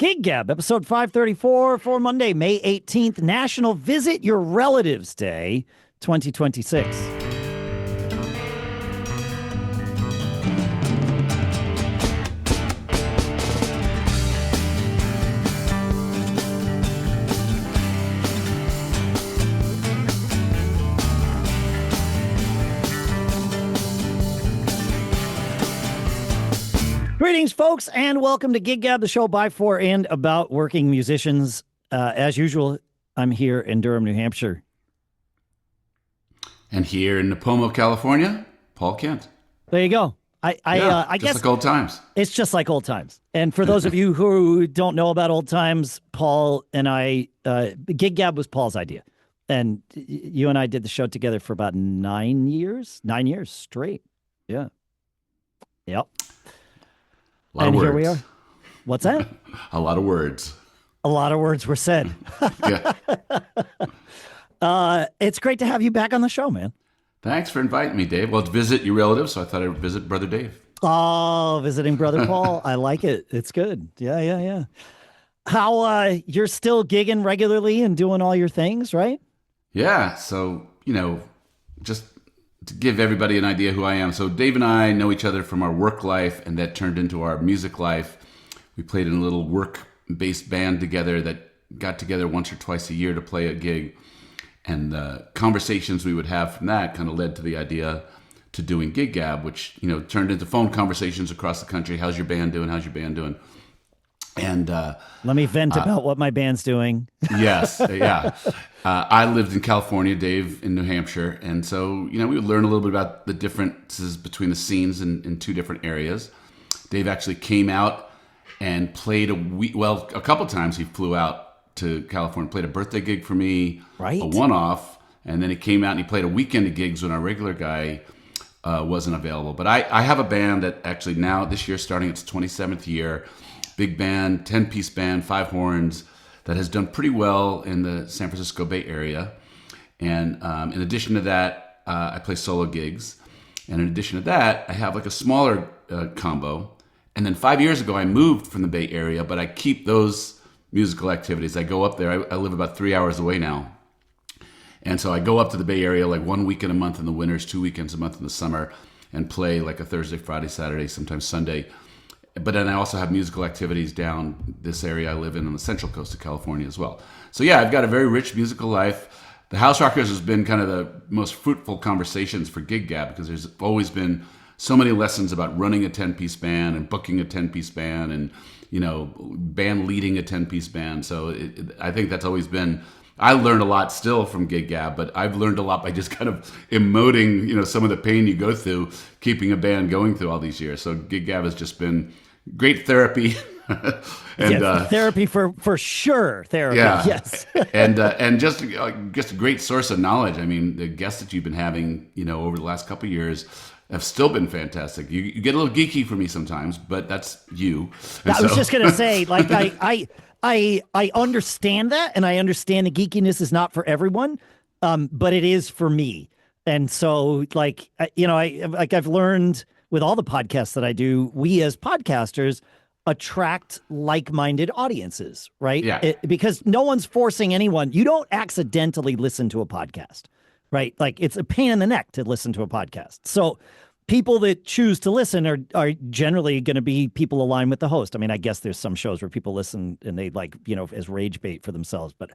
Gig Gab, episode 534 for Monday, May 18th, National Visit Your Relatives Day 2026. Greetings, folks, and welcome to Gig Gab, the show by, for, and about working musicians. As usual, I'm here in Durham, New Hampshire. And here in Napomo, California, Paul Kent. There you go. I guess like old times. It's just like old times. And for those of you who don't know about old times, Paul and I, Gig Gab was Paul's idea. And you and I did the show together for about 9 years straight. Yeah. Yep. And here we are. What's that? A lot of words. A lot of words were said. Yeah. It's great to have you back on the show, man. Thanks for inviting me, Dave. Well, it's visit your relatives, so I thought I'd visit Brother Dave. Oh, visiting Brother Paul. I like it. It's good. Yeah. How, you're still gigging regularly and doing all your things, right? Yeah. So, just to give everybody an idea who I am. So Dave and I know each other from our work life, and that turned into our music life. We played in a little work-based band together that got together once or twice a year to play a gig. And the conversations we would have from that kind of led to the idea to doing Gig Gab, which, turned into phone conversations across the country. How's your band doing? How's your band doing? And let me vent about what my band's doing. Yes, yeah. I lived in California, Dave in New Hampshire, and so we would learn a little bit about the differences between the scenes in two different areas. Dave actually came out and played a couple times. He flew out to California, played a birthday gig for me, right? A one-off, and then he came out and he played a weekend of gigs when our regular guy wasn't available. But I have a band that actually now this year, starting its 27th year. Big band, 10-piece band, 5 horns, that has done pretty well in the San Francisco Bay Area. And in addition to that, I play solo gigs. And in addition to that, I have like a smaller combo. And then 5 years ago, I moved from the Bay Area, but I keep those musical activities. I go up there. I live about 3 hours away now. And so I go up to the Bay Area like 1 weekend a month in the winters, 2 weekends a month in the summer, and play like a Thursday, Friday, Saturday, sometimes Sunday. But then I also have musical activities down this area I live in on the central coast of California as well. So yeah, I've got a very rich musical life. The Houserockers has been kind of the most fruitful conversations for Gig Gab because there's always been so many lessons about running a 10-piece band and booking a 10-piece band and, band leading a 10-piece band. So I think that's always been... I learned a lot still from Gig Gab, but I've learned a lot by just kind of emoting, some of the pain you go through keeping a band going through all these years. So Gig Gab has just been great therapy. And therapy for sure. Therapy. Yeah. Yes. and just a great source of knowledge. I mean, the guests that you've been having, over the last couple of years have still been fantastic. You get a little geeky for me sometimes, but that's you. I was just going to say, like, I understand that, and I understand the geekiness is not for everyone, but it is for me. And so, I've learned with all the podcasts that I do, we as podcasters attract like-minded audiences, right? Yeah. Because no one's forcing anyone. You don't accidentally listen to a podcast, right? Like, it's a pain in the neck to listen to a podcast. So people that choose to listen are generally going to be people aligned with the host. I mean, I guess there's some shows where people listen and they as rage bait for themselves, but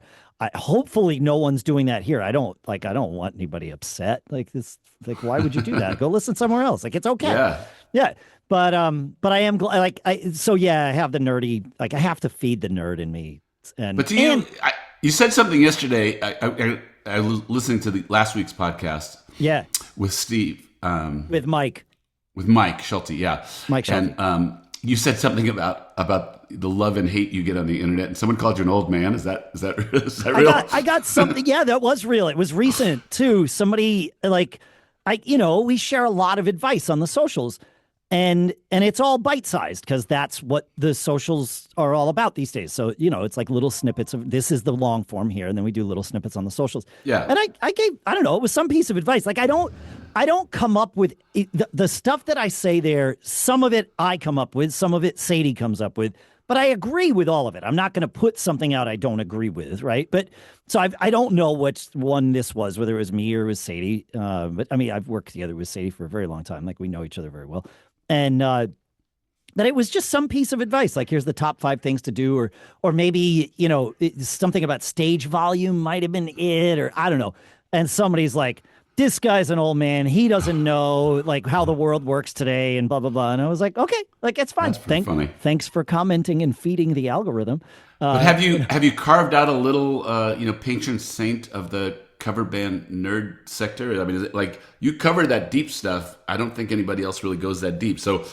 hopefully no one's doing that here. I don't want anybody upset like this. Like, why would you do that? Go listen somewhere else. Like, it's okay. Yeah. But I am I have the nerdy, I have to feed the nerd in me. But you said something yesterday. I was listening to the last week's podcast. Yeah. With Steve. With Mike Schulte, yeah. Mike Schulte. And you said something about the love and hate you get on the internet, and someone called you an old man. Is that real? I got something. Yeah, that was real. It was recent too. Somebody we share a lot of advice on the socials, and it's all bite-sized because that's what the socials are all about these days. So, it's like little snippets of this is the long form here, and then we do little snippets on the socials. Yeah. And I gave, I don't know, it was some piece of advice. Like, I don't come up with the stuff that I say there. Some of it I come up with, some of it Sadie comes up with, but I agree with all of it. I'm not going to put something out I don't agree with, right? But so I don't know which one this was, whether it was me or it was Sadie. But I mean, I've worked together with Sadie for a very long time. Like we know each other very well. And that it was just some piece of advice, like here's the top 5 things to do, or maybe, you know, something about stage volume might have been it, or I don't know. And somebody's like, this guy's an old man. He doesn't know like how the world works today and blah, blah, blah. And I was like, okay, like it's fine. That's pretty funny. Thanks for commenting and feeding the algorithm. But have you carved out a little, patron saint of the cover band nerd sector? I mean, is it like you cover that deep stuff? I don't think anybody else really goes that deep. So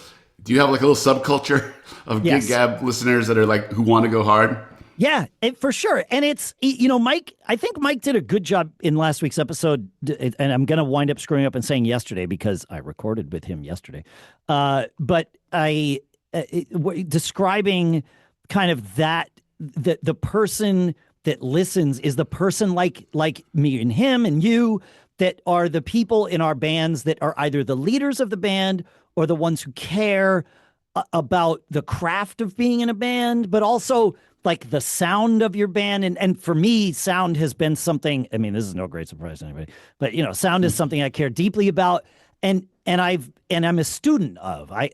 do you have like a little subculture of Gig Gab listeners that are like, who want to go hard? Yeah, for sure. And it's, Mike, I think Mike did a good job in last week's episode. And I'm going to wind up screwing up and saying yesterday because I recorded with him yesterday. But describing kind of that, the person that listens is the person like me and him and you that are the people in our bands that are either the leaders of the band or the ones who care about the craft of being in a band, but also like the sound of your band. And for me, sound has been something, I mean, this is no great surprise to anybody, but sound is something I care deeply about. And I'm a student of. I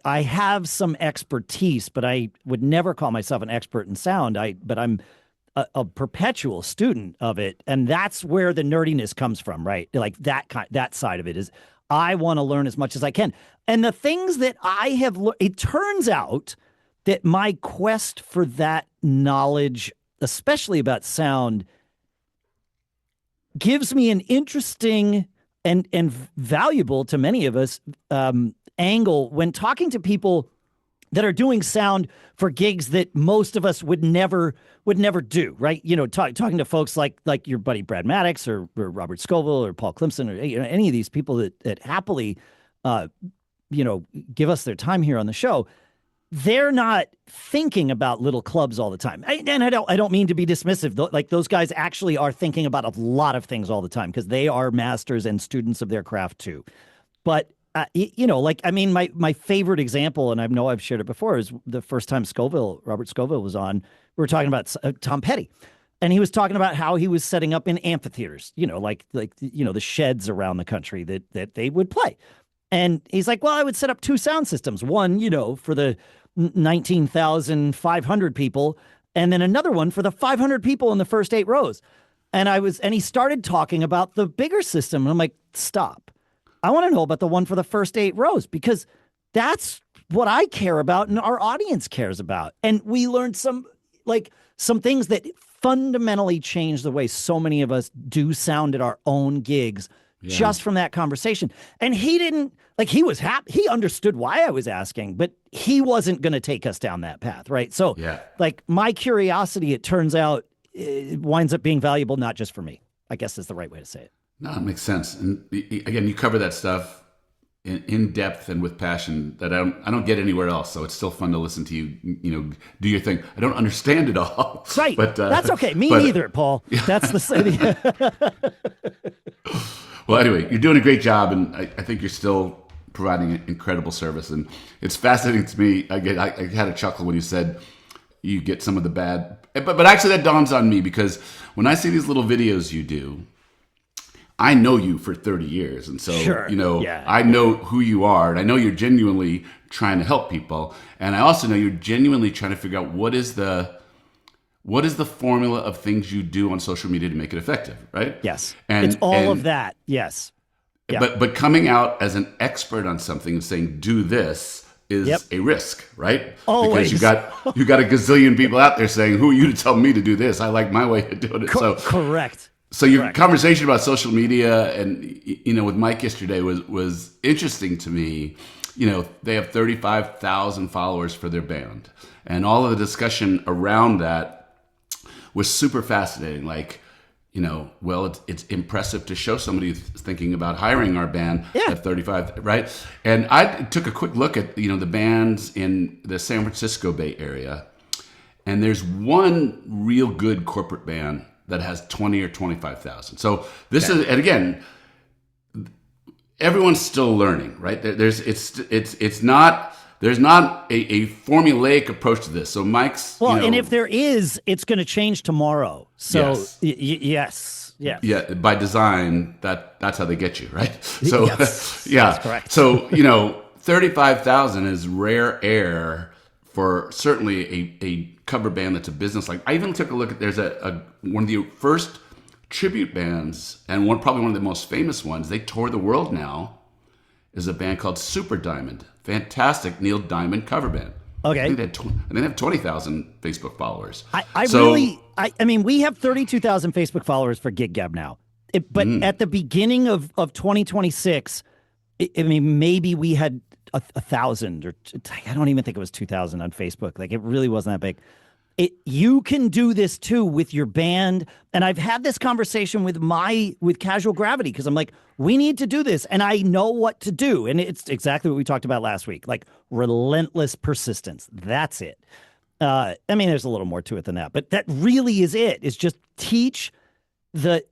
have some expertise, but I would never call myself an expert in sound. But I'm a perpetual student of it. And that's where the nerdiness comes from, right? Like that side of it is I want to learn as much as I can. And the things that I have learned, it turns out that my quest for that knowledge, especially about sound, gives me an interesting and valuable to many of us angle when talking to people that are doing sound for gigs that most of us would never do, right? Talking to folks like your buddy Brad Maddox or Robert Scoville or Paul Clemson or any of these people that happily give us their time here on the show. They're not thinking about little clubs all the time. I don't mean to be dismissive. Like those guys actually are thinking about a lot of things all the time because they are masters and students of their craft too. But my favorite example, and I know I've shared it before, is the first time Robert Scoville was on. We were talking about Tom Petty, and he was talking about how he was setting up in amphitheaters, the sheds around the country that they would play. And he's like, well, I would set up 2 sound systems, one, for the 19,500 people, and then another one for the 500 people in the first 8 rows. And he started talking about the bigger system. And I'm like, stop. I want to know about the one for the first 8 rows because that's what I care about and our audience cares about. And we learned some things that fundamentally change the way so many of us do sound at our own gigs just from that conversation. And he didn't, he was happy. He understood why I was asking, but he wasn't going to take us down that path, right? So my curiosity, it turns out, it winds up being valuable, not just for me, I guess is the right way to say it. No, it makes sense. And again, you cover that stuff in depth and with passion that I don't get anywhere else. So it's still fun to listen to you, do your thing. I don't understand it all. Right. But that's okay. Me neither, Paul. That's the Well, anyway, you're doing a great job, and I think you're still providing an incredible service. And it's fascinating to me. I had a chuckle when you said you get some of the bad, but actually that dawns on me because when I see these little videos you do, I know you for 30 years. And so, I know who you are, and I know you're genuinely trying to help people. And I also know you're genuinely trying to figure out what is the formula of things you do on social media to make it effective, right? Yes. It's all of that. Yes. Yeah. But coming out as an expert on something and saying, do this is a risk, right? Always. Because you got a gazillion people out there saying, who are you to tell me to do this? I like my way of doing it. Correct. So your conversation about social media and, with Mike yesterday was interesting to me. They have 35,000 followers for their band. And all of the discussion around that was super fascinating. It's impressive to show somebody who's thinking about hiring our band at 35, right? And I took a quick look at, the bands in the San Francisco Bay Area. And there's one real good corporate band that has 20 or 25,000. So this is, and again, everyone's still learning, right? It's not there's not a formulaic approach to this. So Mike's, well, and if there is, it's going to change tomorrow. So yes. Yeah, by design, that's how they get you, right? So yes, yeah, that's correct. So 35,000 is rare air for certainly a cover band that's a business. Like I even took a look at there's one of the first tribute bands and probably one of the most famous ones. They tour the world now. Is a band called Super Diamond. Fantastic Neil Diamond cover band. Okay. I think they have 20,000 Facebook followers. I mean, we have 32,000 Facebook followers for Gig Gab now. But at the beginning of 2026, I mean, maybe we had 1,000 or I don't even think it was 2,000 on Facebook. Like it really wasn't that big. You can do this too with your band. And I've had this conversation with Casual Gravity because I'm like, we need to do this. And I know what to do. And it's exactly what we talked about last week, like relentless persistence. That's it. I mean, there's a little more to it than that, but that really is it. Is just teach the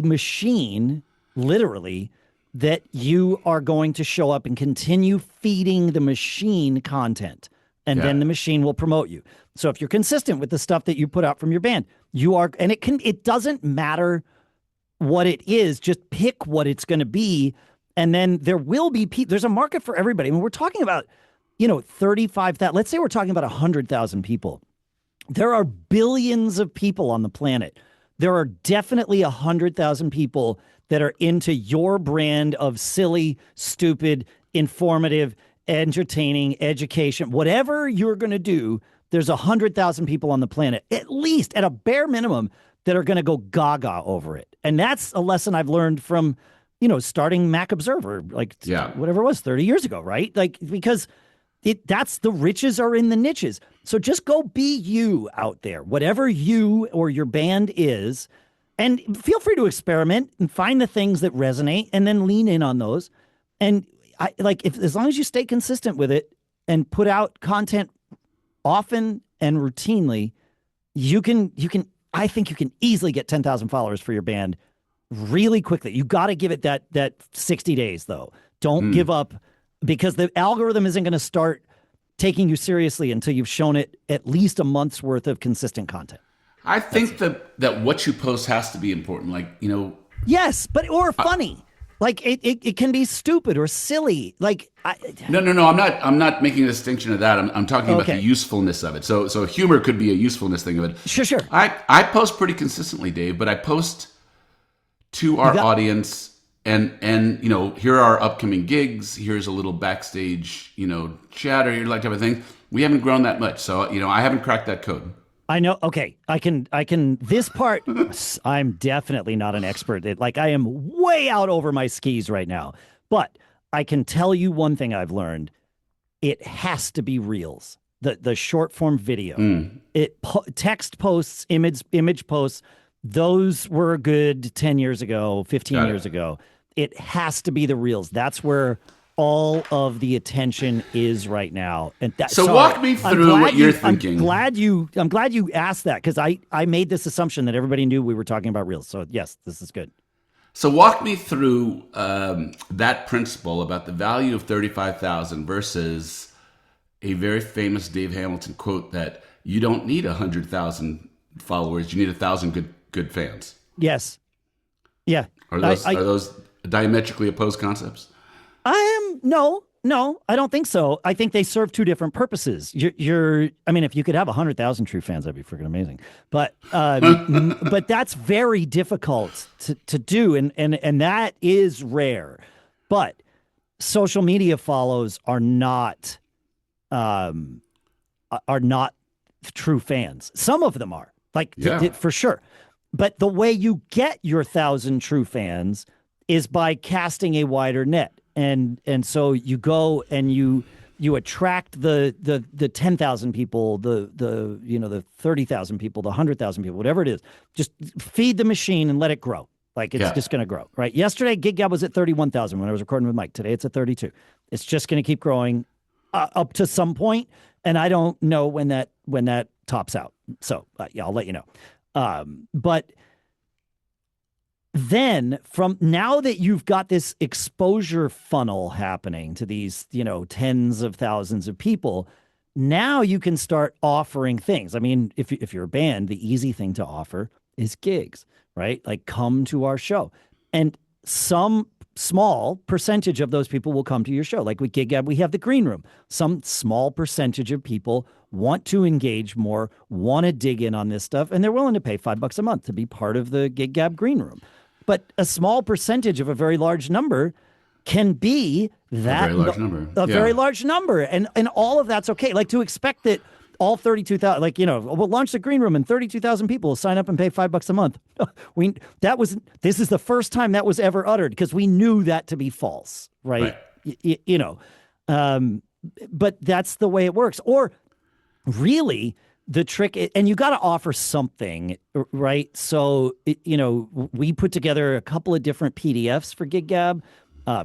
machine, literally, that you are going to show up and continue feeding the machine content. And then the machine will promote you. So if you're consistent with the stuff that you put out from your band, you are, and it doesn't matter what it is, just pick what it's going to be. And then there will be there's a market for everybody. I mean, we're talking about, 35,000, let's say we're talking about 100,000 people. There are billions of people on the planet. There are definitely 100,000 people that are into your brand of silly, stupid, informative, entertaining, education, whatever you're going to do. There's 100,000 people on the planet, at least at a bare minimum, that are going to go gaga over it. And that's a lesson I've learned from, starting Mac Observer, whatever it was 30 years ago, right? Like, because that's the riches are in the niches. So just go be you out there, whatever you or your band is, and feel free to experiment and find the things that resonate and then lean in on those. And as long as you stay consistent with it and put out content often and routinely, I think you can easily get 10,000 followers for your band really quickly. You got to give it that 60 days though. Don't give up, because the algorithm isn't going to start taking you seriously until you've shown it at least a month's worth of consistent content. I think that what you post has to be important. Yes, or funny. Like it can be stupid or silly. No. I'm not making a distinction of that. I'm talking about the usefulness of it. So humor could be a usefulness thing of it. Sure. I post pretty consistently, Dave, but I post to our audience and here are our upcoming gigs. Here's a little backstage, chatter, like type of thing. We haven't grown that much, so I haven't cracked that code. I know. Okay. I can, this part, I'm definitely not an expert. I am way out over my skis right now, but I can tell you one thing I've learned. It has to be reels, the short form video, text posts, image posts. Those were good 10 years ago, 15 years ago. It has to be the reels. That's where all of the attention is right now. And walk me through what you're thinking. I'm glad you asked that, because I made this assumption that everybody knew we were talking about reels. So yes, this is good. So walk me through that principle about the value of 35,000 versus a very famous Dave Hamilton quote that you don't need 100,000 followers, you need 1,000 good fans. Yes. Yeah. Are those diametrically opposed concepts? No, I don't think so. I think they serve two different purposes. I mean, if you could have 100,000 true fans, that'd be freaking amazing. But but that's very difficult to do, and that is rare. But social media follows are not true fans. Some of them are, for sure. But the way you get your 1,000 true fans is by casting a wider net. And so you go and you attract the 10,000 people, the 30,000 people, the 100,000 people, whatever it is. Just feed the machine and let it grow. It's just going to grow, right? Yesterday, Gig Gab was at 31,000 when I was recording with Mike. Today, it's at 32. It's just going to keep growing up to some point, and I don't know when that tops out. So I'll let you know. But then from now that you've got this exposure funnel happening to these, tens of thousands of people, now you can start offering things. I mean, if you're a band, the easy thing to offer is gigs, right? Like, come to our show. And some small percentage of those people will come to your show. Like with Gig Gab, we have the green room. Some small percentage of people want to engage more, want to dig in on this stuff, and they're willing to pay $5 a month to be part of the Gig Gab green room. But a small percentage of a very large number can be that a very large number. Very large number. And all of that's okay. Like, to expect that all 32,000, we'll launch the green room and 32,000 people will sign up and pay $5 a month. This is the first time that was ever uttered, because we knew that to be false, right? But that's the way it works. Or really, the trick, and you got to offer something, right? So, we put together a couple of different PDFs for Gig Gab,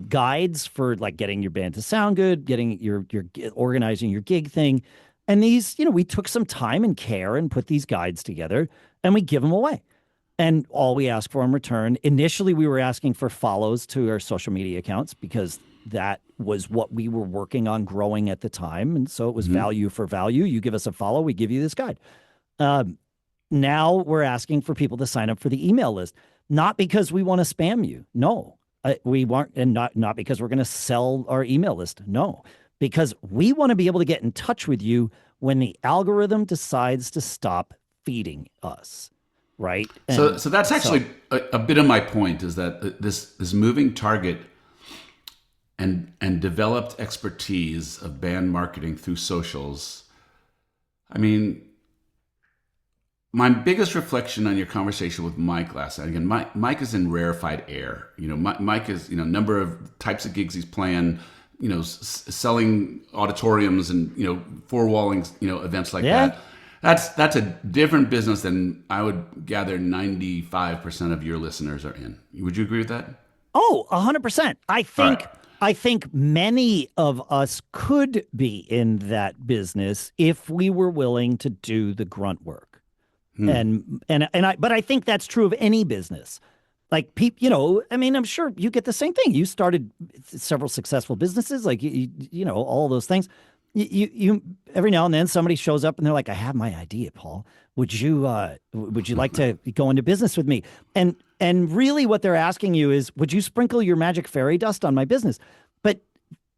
guides for like getting your band to sound good, getting your organizing your gig thing. And these, we took some time and care and put these guides together, and we give them away. And all we ask for in return, initially we were asking for follows to our social media accounts, because that was what we were working on growing at the time. And so it was value for value. You give us a follow, we give you this guide. Now we're asking for people to sign up for the email list, not because we want to spam you. No, we weren't. And not because we're going to sell our email list. No, because we want to be able to get in touch with you when the algorithm decides to stop feeding us. Right. So that's actually a bit of my point, is that this moving target and developed expertise of band marketing through socials. I mean, my biggest reflection on your conversation with Mike last night, again, Mike is in rarefied air. Mike is, number of types of gigs he's playing, selling auditoriums and, four-walling, events like that. That's a different business than I would gather 95% of your listeners are in. Would you agree with that? Oh, 100%. I think many of us could be in that business if we were willing to do the grunt work. But I think that's true of any business. Like, people, I'm sure you get the same thing. You started several successful businesses, like, all those things. You every now and then somebody shows up and they're like, I have my idea, Paul. Would you like to go into business with me? And really what they're asking you is, would you sprinkle your magic fairy dust on my business? But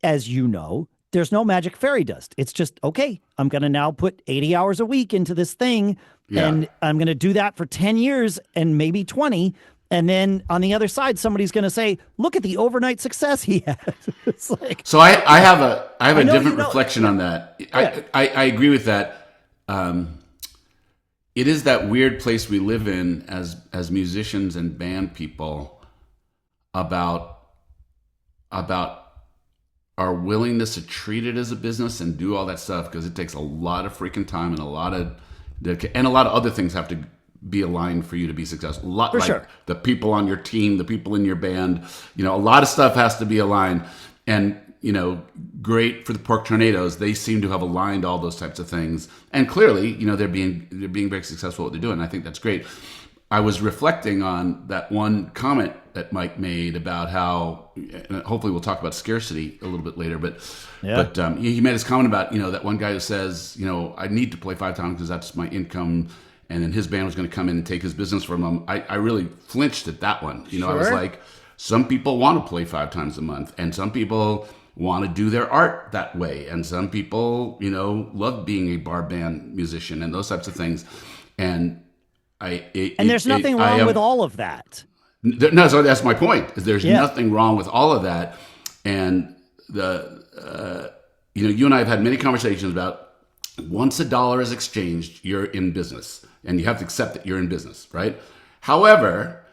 as you know, there's no magic fairy dust. It's just, okay, I'm going to now put 80 hours a week into this thing, and I'm going to do that for 10 years and maybe 20. And then on the other side, somebody's going to say, look at the overnight success he had. It's like, so I have a different reflection on that. Yeah. I agree with that. It is that weird place we live in as musicians and band people about our willingness to treat it as a business and do all that stuff, because it takes a lot of freaking time and a lot of other things have to be aligned for you to be successful. Sure. The people on your team, the people in your band, a lot of stuff has to be aligned. And, great for the Pork Tornadoes. They seem to have aligned all those types of things. And clearly, they're being very successful at what they're doing. I think that's great. I was reflecting on that one comment that Mike made about how, and hopefully we'll talk about scarcity a little bit later, but he made his comment about, that one guy who says, I need to play 5 times because that's my income. And then his band was going to come in and take his business from him. I really flinched at that one. Sure. I was like, some people want to play 5 times a month, and some people want to do their art that way. And some people, love being a bar band musician and those types of things. And there's nothing wrong with all of that. No, so that's my point. Is there's nothing wrong with all of that. And you and I have had many conversations about, once a dollar is exchanged, you're in business, and you have to accept that you're in business, right? However,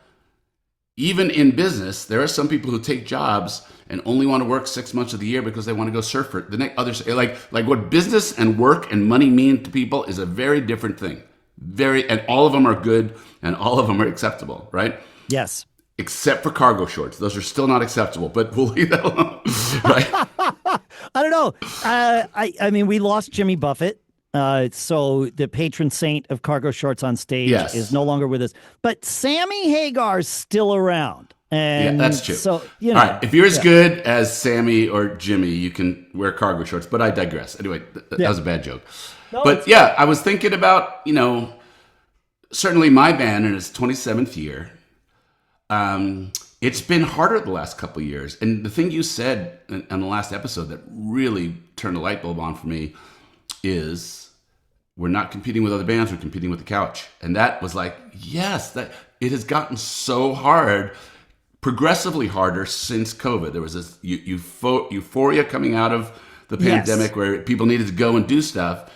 even in business, there are some people who take jobs and only want to work 6 months of the year because they want to go surf for the next other. Like what business and work and money mean to people is a very different thing. And all of them are good and all of them are acceptable, right? Yes. Except for cargo shorts. Those are still not acceptable, but we'll leave that alone, right? I don't know. I mean, we lost Jimmy Buffett. So the patron saint of cargo shorts on stage Yes. is no longer with us, but Sammy Hagar's still around. And Yeah, that's true. So, All right, if you're as good as Sammy or Jimmy, you can wear cargo shorts. But I digress. Anyway, that was a bad joke. No, but yeah, I was thinking about, certainly my band in its 27th year. It's been harder the last couple of years. And the thing you said in the last episode that really turned a light bulb on for me is we're not competing with other bands, we're competing with the couch. And that was like, yes, that it has gotten so hard, progressively harder since COVID. There was this euphoria coming out of the pandemic where people needed to go and do stuff.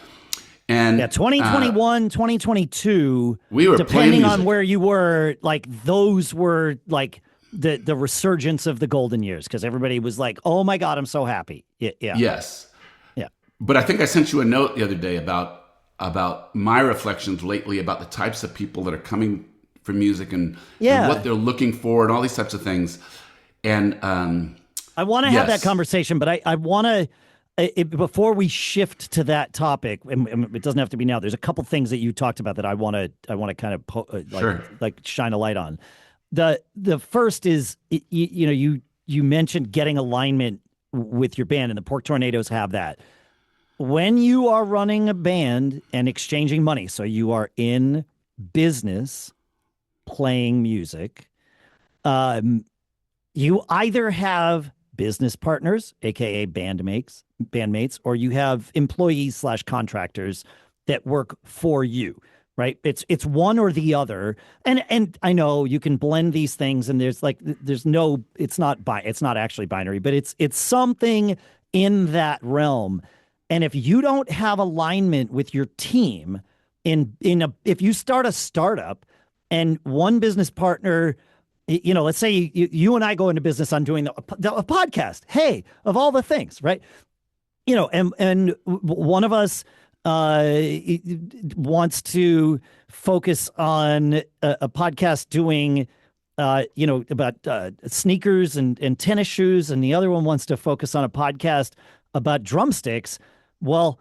And 2021, 2022, we were depending on where you were, like those were like the resurgence of the golden years, because everybody was like, oh my God, I'm so happy. Yeah. Yes. Yeah. But I think I sent you a note the other day about my reflections lately about the types of people that are coming for music and what they're looking for and all these types of things. And I want to have that conversation, but I want to, before we shift to that topic, and it doesn't have to be now. There's a couple things that you talked about that I want to kind of like shine a light on. The first is you mentioned getting alignment with your band, and the Pork Tornadoes have that. When you are running a band and exchanging money, so you are in business playing music, you either have business partners, aka bandmates, or you have employees / contractors that work for you, right? It's one or the other. And I know you can blend these things, and it's not actually binary, but it's something in that realm. And if you don't have alignment with your team if you start a startup and one business partner, let's say you and I go into business on doing a podcast. Hey, of all the things, right? And one of us wants to focus on a podcast doing, about sneakers and tennis shoes, and the other one wants to focus on a podcast about drumsticks. Well,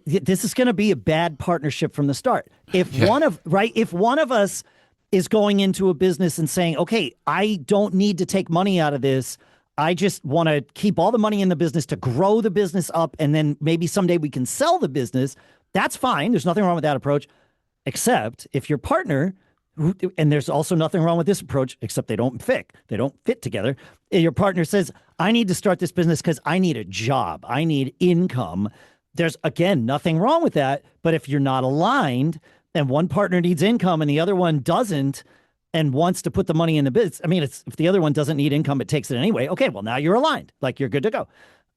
this is going to be a bad partnership from the start. If one of us is going into a business and saying, okay, I don't need to take money out of this, I just want to keep all the money in the business to grow the business up, and then maybe someday we can sell the business, that's fine. There's nothing wrong with that approach, except if your partner, and there's also nothing wrong with this approach, except they don't fit together. Your partner says, I need to start this business because I need a job, I need income. There's, again, nothing wrong with that. But if you're not aligned and one partner needs income and the other one doesn't and wants to put the money in the business, if the other one doesn't need income, it takes it anyway. Okay, well, now you're aligned. Like, you're good to go.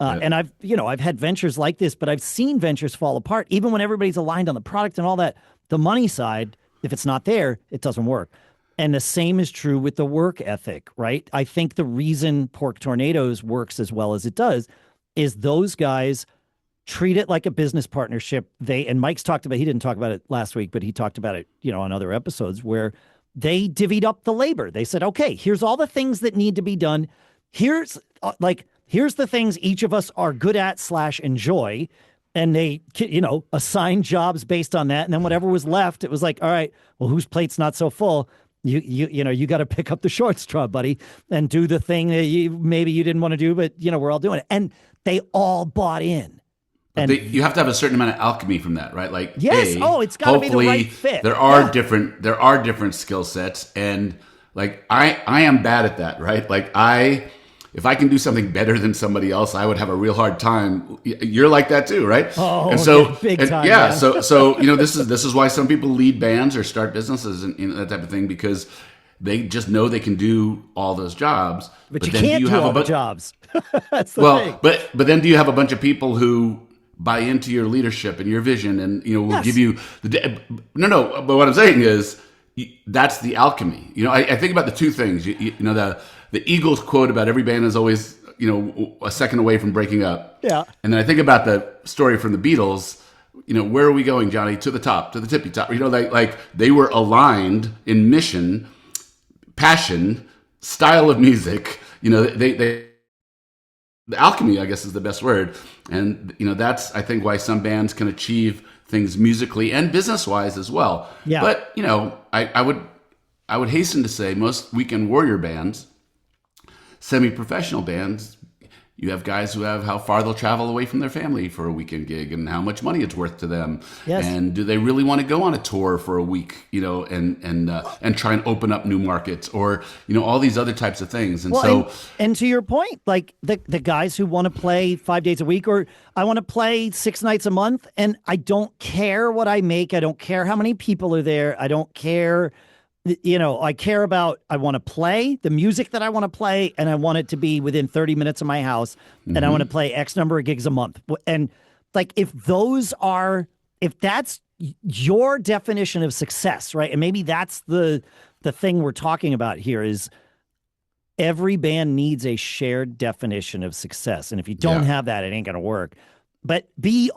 And I've had ventures like this, but I've seen ventures fall apart. Even when everybody's aligned on the product and all that, the money side, if it's not there, it doesn't work. And the same is true with the work ethic, right? I think the reason Pork Tornadoes works as well as it does is those guys treat it like a business partnership. And Mike's talked about, he didn't talk about it last week, but he talked about it, on other episodes, where they divvied up the labor. They said, okay, here's all the things that need to be done. Here's the things each of us are good at / enjoy. And they, assign jobs based on that. And then whatever was left, it was like, all right, well, whose plate's not so full? You got to pick up the short straw, buddy, and do the thing that maybe you didn't want to do, but we're all doing it. And they all bought in. And you have to have a certain amount of alchemy from that, right? Like, yes, it's got to be the right fit. There are different skill sets, and like I am bad at that, right? Like if I can do something better than somebody else, I would have a real hard time. You're like that too, right? Oh, and so big time. Yeah, so this is why some people lead bands or start businesses and that type of thing, because they just know they can do all those jobs. But you can't do all the jobs. That's the thing. But then do you have a bunch of people who buy into your leadership and your vision, and will give you no. But what I'm saying is that's the alchemy. I think about the two things. The Eagles quote about every band is always a second away from breaking up. Yeah. And then I think about the story from the Beatles. Where are we going, Johnny? To the top, to the tippy top. Like they were aligned in mission, passion, style of music. The alchemy, I guess, is the best word. And, that's, I think, why some bands can achieve things musically and business wise as well. Yeah. But I would hasten to say most weekend warrior bands, semi-professional bands, you have guys who have how far they'll travel away from their family for a weekend gig and how much money it's worth to them. Yes. And do they really want to go on a tour for a week, and try and open up new markets or, all these other types of things. And and to your point, like the guys who want to play 5 days a week, or I want to play 6 nights a month, and I don't care what I make. I don't care how many people are there. I don't care. I care about, I want to play the music that I want to play, and I want it to be within 30 minutes of my house, and I want to play X number of gigs a month. And like, if that's your definition of success, right? And maybe that's the thing we're talking about here is every band needs a shared definition of success. And if you don't have that, it ain't going to work. But be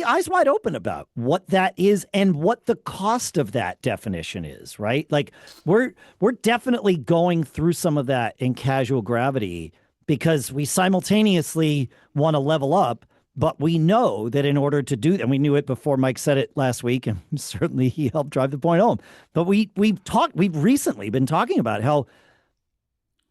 eyes wide open about what that is and what the cost of that definition is, right? Like we're definitely going through some of that in Casual Gravity because we simultaneously want to level up, but we know that in order to do that, and we knew it before Mike said it last week, and certainly he helped drive the point home. But we've recently been talking about how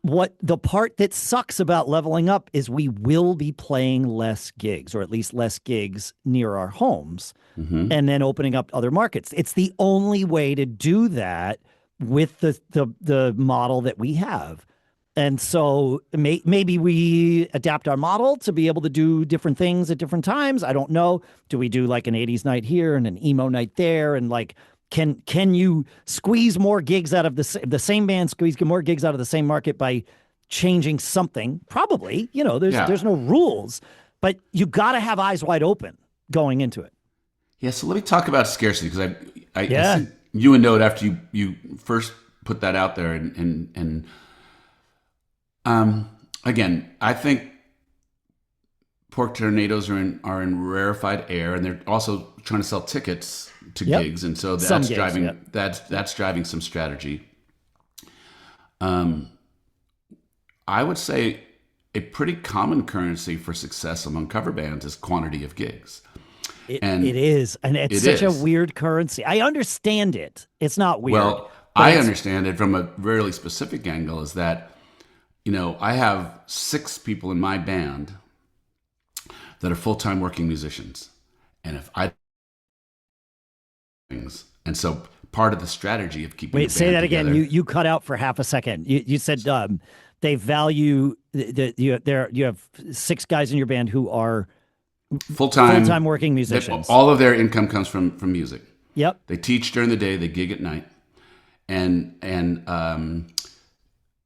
what the part that sucks about leveling up is we will be playing less gigs, or at least less gigs near our homes, and then opening up other markets. It's the only way to do that with the model that we have. And so maybe we adapt our model to be able to do different things at different times. I don't know. Do we do like an 80s night here and an emo night there? And like, can you squeeze more gigs out of the same band, squeeze more gigs out of the same market by changing something? Probably, there's no rules, but you got to have eyes wide open going into it. Yeah. So let me talk about scarcity, because I sent you a note after you first put that out there. And again, I think Pork Tornadoes are in rarefied air, and they're also trying to sell tickets to gigs, and so that's driving some strategy. I would say a pretty common currency for success among cover bands is quantity of gigs. It is, and it's such a weird currency. I understand it. It's not weird. Well, I understand it from a really specific angle. Is that I have 6 people in my band that are full-time working musicians, and if I things. And so part of the strategy of keeping say that together, again. You cut out for half a second. You said they value that you have 6 guys in your band who are full-time working musicians. All of their income comes from music. Yep. They teach during the day, they gig at night, and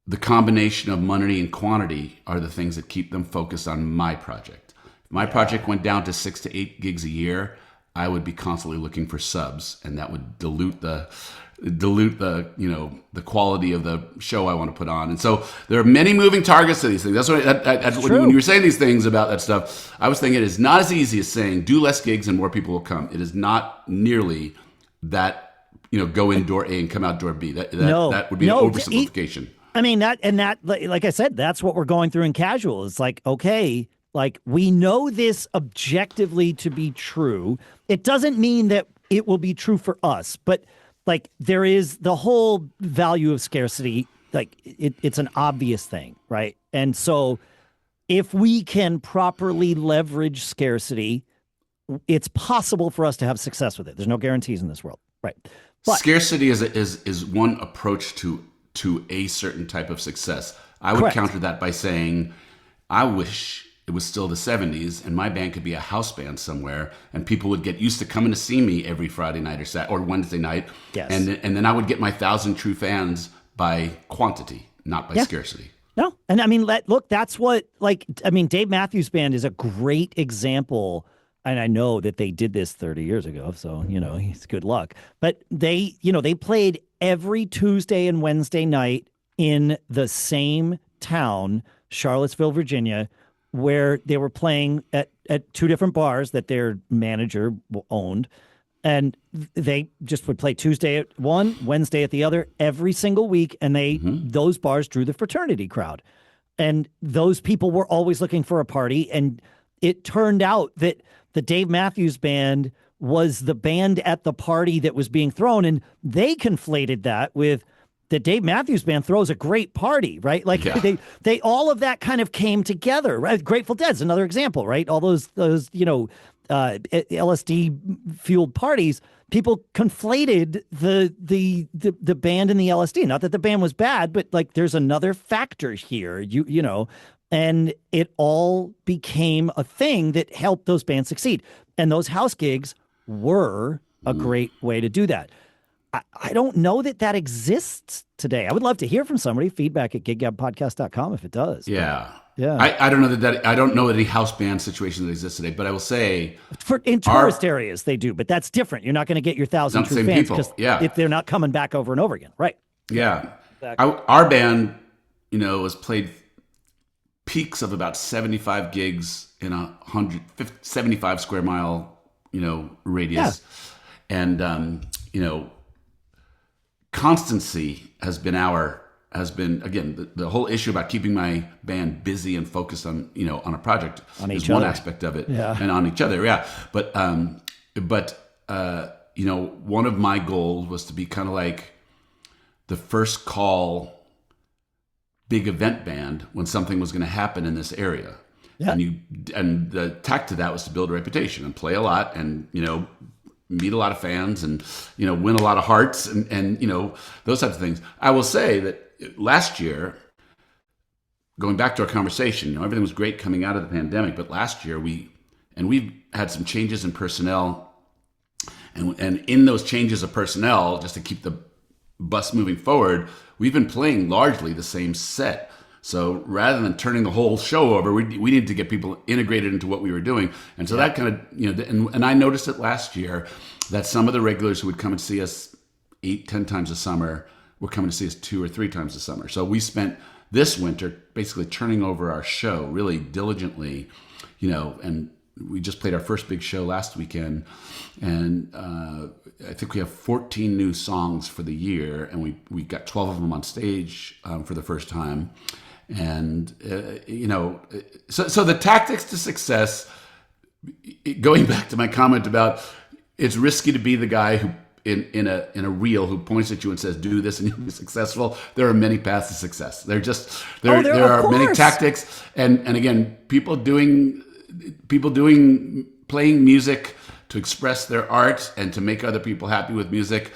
the combination of money and quantity are the things that keep them focused on my project. If my project went down to 6 to 8 gigs a year, I would be constantly looking for subs, and that would dilute the quality of the show I want to put on. And so there are many moving targets to these things. That's what when you were saying these things about that stuff, I was thinking it is not as easy as saying do less gigs and more people will come. It is not nearly that. Go in door A and come out door B. That would be an oversimplification. I mean that like I said, that's what we're going through in Casual. It's like, okay, like we know this objectively to be true. It doesn't mean that it will be true for us, but like there is the whole value of scarcity. Like it's an obvious thing, right? And so if we can properly leverage scarcity, it's possible for us to have success with it. There's no guarantees in this world, right? But scarcity is one approach to a certain type of success. I would counter that by saying, I wish it was still the 70s and my band could be a house band somewhere and people would get used to coming to see me every Friday night or Wednesday night. Yes. And then I would get my 1,000 true fans by quantity, not by scarcity. No. And I mean, look, that's what, Dave Matthews Band is a great example. And I know that they did this 30 years ago, so, it's good luck. But they played every Tuesday and Wednesday night in the same town, Charlottesville, Virginia, where they were playing at 2 different bars that their manager owned. And they just would play Tuesday at one, Wednesday at the other every single week. And those bars drew the fraternity crowd. And those people were always looking for a party. And it turned out that the Dave Matthews Band was the band at the party that was being thrown. And they conflated that with the Dave Matthews Band throws a great party, right? Like they all of that kind of came together, right? Grateful Dead's another example, right? All those LSD fueled parties, people conflated the band and the LSD. Not that the band was bad, but like there's another factor here, you know, and it all became a thing that helped those bands succeed. And those house gigs were a great way to do that. I don't know that exists today. I would love to hear from somebody. Feedback at giggabpodcast.com if it does. Yeah. Yeah. I don't know I don't know any house band situation that exists today, but I will say in tourist areas they do, but that's different. You're not going to get your 1,000 true fans because if they're not coming back over and over again. Right. Yeah. Exactly. Our band, you know, was played peaks of about 75 gigs in 75 square mile, you know, radius. Yeah. And, you know, constancy has been again the whole issue about keeping my band busy and focused on, you know, on a project is one aspect of it, and on each other. Yeah. But you know, one of my goals was to be kind of like the first call big event band when something was going to happen in this area. Yeah. And the tack to that was to build a reputation and play a lot and, you know, meet a lot of fans and, you know, win a lot of hearts and, you know, those types of things. I will say that last year, going back to our conversation, you know, everything was great coming out of the pandemic, but last year we've had some changes in personnel and in those changes of personnel, just to keep the bus moving forward, we've been playing largely the same set. So rather than turning the whole show over, we needed to get people integrated into what we were doing. And so that kind of, you know, and I noticed it last year that some of the regulars who would come and see us 8-10 times a summer were coming to see us 2 or 3 times a summer. So we spent this winter basically turning over our show really diligently, you know, and we just played our first big show last weekend. And I think we have 14 new songs for the year, and we got 12 of them on stage for the first time. And, you know, so the tactics to success, going back to my comment about it's risky to be the guy who in a reel who points at you and says, do this and you'll be successful. There are many paths to success. There are many tactics. And again, playing music to express their art and to make other people happy with music.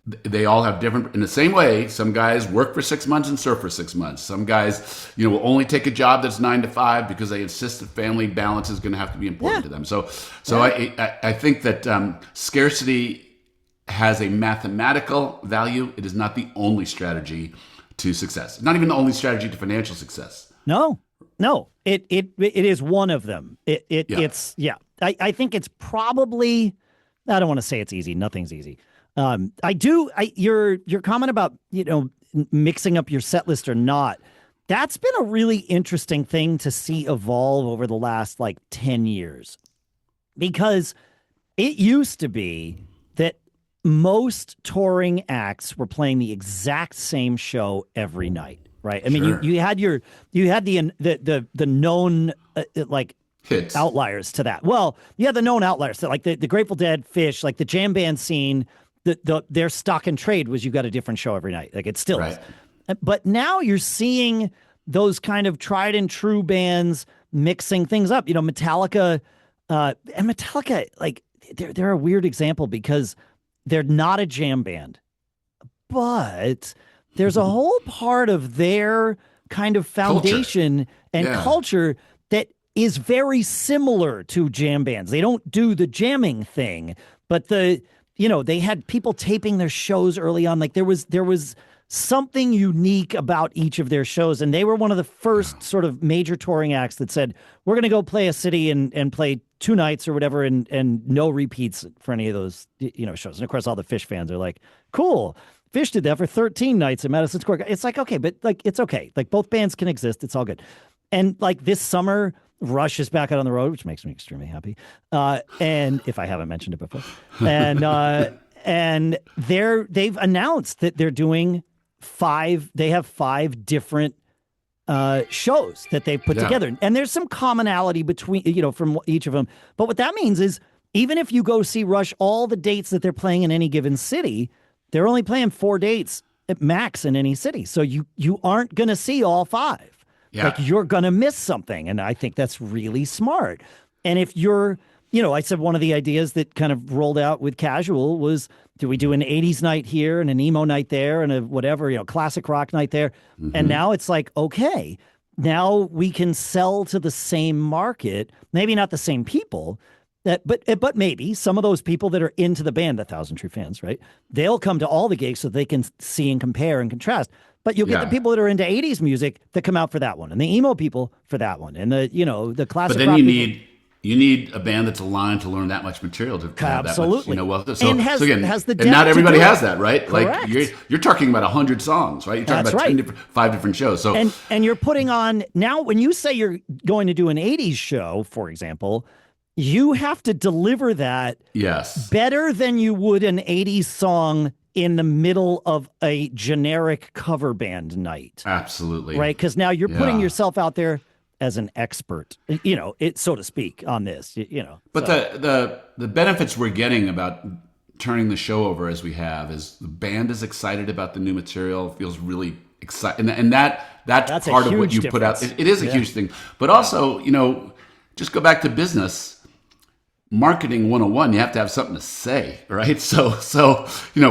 They all have different, in the same way, some guys work for 6 months and surf for 6 months. Some guys, you know, will only take a job that's 9 to 5 because they insist that family balance is going to have to be important to them. So I think that scarcity has a mathematical value. It is not the only strategy to success. Not even the only strategy to financial success. No, it is one of them. I think it's probably, I don't want to say it's easy. Nothing's easy. Your comment about, you know, mixing up your set list or not, that's been a really interesting thing to see evolve over the last like 10 years, because it used to be that most touring acts were playing the exact same show every night. Right. I mean, you had the known like hits, outliers to that. Well, yeah, the known outliers to like the Grateful Dead, Fish, like the jam band scene. Their stock and trade was you got a different show every night. Like it still is. But now you're seeing those kind of tried and true bands mixing things up. You know, Metallica, like they're a weird example because they're not a jam band, but there's a whole part of their kind of foundation and culture that is very similar to jam bands. They don't do the jamming thing, but they had people taping their shows early on. Like there was something unique about each of their shows. And they were one of the first sort of major touring acts that said, we're going to go play a city and play 2 nights or whatever. And no repeats for any of those, you know, shows. And of course, all the Fish fans are like, cool. Fish did that for 13 nights at Madison Square Garden. It's like, okay, but like, it's okay. Like both bands can exist. It's all good. And like this summer, Rush is back out on the road, which makes me extremely happy. And if I haven't mentioned it before, and they've announced that they're doing 5 different shows that they've put together. And there's some commonality between, you know, from each of them. But what that means is Even if you go see Rush, all the dates that they're playing in any given city, they're only playing 4 dates at max in any city. So you aren't going to see all 5. Yeah. Like you're going to miss something. And I think that's really smart. And if you're, I said one of the ideas that kind of rolled out with Casual was, do we do an 80s night here and an emo night there and a whatever, classic rock night there? And now it's like, okay, now we can sell to the same market, maybe not the same people, but maybe some of those people that are into the band, the Thousand True Fans, right? They'll come to all the gigs so they can see and compare and contrast. But you'll get the people that are into 80s music that come out for that one, and the emo people for that one, and the classic. But then rock you people. need a band that's aligned to learn that much material to have Absolutely. that much, And has the and depth not to everybody do it. has that, right? Correct. Like you're talking about 100 songs, right? You're talking That's about right. 5 different shows. So And you're putting on now when you say you're going to do an 80s show, for example, you have to deliver that yes, better than you would an 80s song in the middle of a generic cover band night. absolutely, Right? Because now you're putting yourself out there as an expert, so to speak, on this, But the benefits we're getting about turning the show over as we have is the band is excited about the new material, feels really excited, and that's part of what you put out. It is a huge thing, but also just go back to business. Marketing 101, you have to have something to say, right? So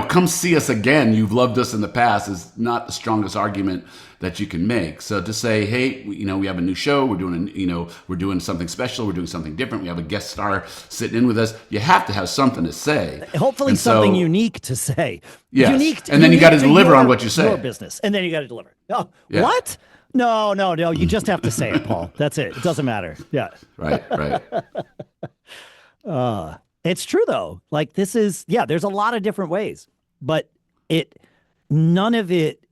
come see us again. You've loved us in the past is not the strongest argument that you can make. So to say, hey, we have a new show, we're doing something special, we're doing something different, we have a guest star sitting in with us, you have to have something to say. Hopefully something unique to say. Yes. Unique and then you got to deliver on what you Your say. business. And then you got to deliver. Oh, Yeah. What? No. You just have to say it, Paul. That's it. It doesn't matter. Yeah. Right. It's true though. Like this is, there's a lot of different ways, but none of it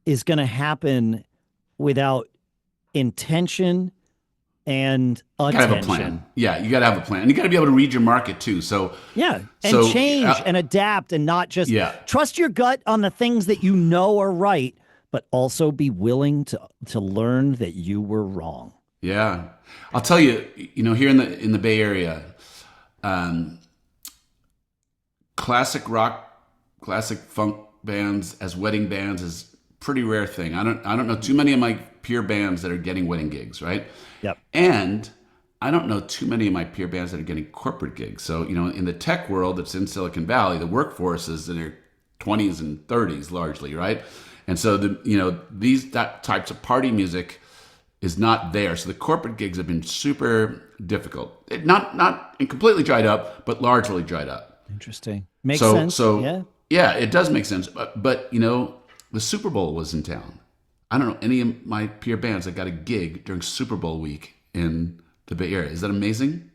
is going to happen without intention and attention. You gotta have a plan. Yeah, you got to have a plan. And you got to be able to read your market too. So change and adapt and not just trust your gut on the things that you know are right, but also be willing to learn that you were wrong. Yeah. I'll tell you, here in the Bay Area, classic rock, classic funk bands as wedding bands is a pretty rare thing. I don't know too many of my peer bands that are getting wedding gigs, right? Yep. And I don't know too many of my peer bands that are getting corporate gigs. So, in the tech world that's in Silicon Valley, the workforce is in their 20s and 30s largely, right? And so that types of party music is not there. So the corporate gigs have been super difficult. Not completely dried up, but largely dried up. Interesting. Makes sense. So yeah, it does make sense. But the Super Bowl was in town. I don't know any of my peer bands that got a gig during Super Bowl week in the Bay Area. Is that amazing?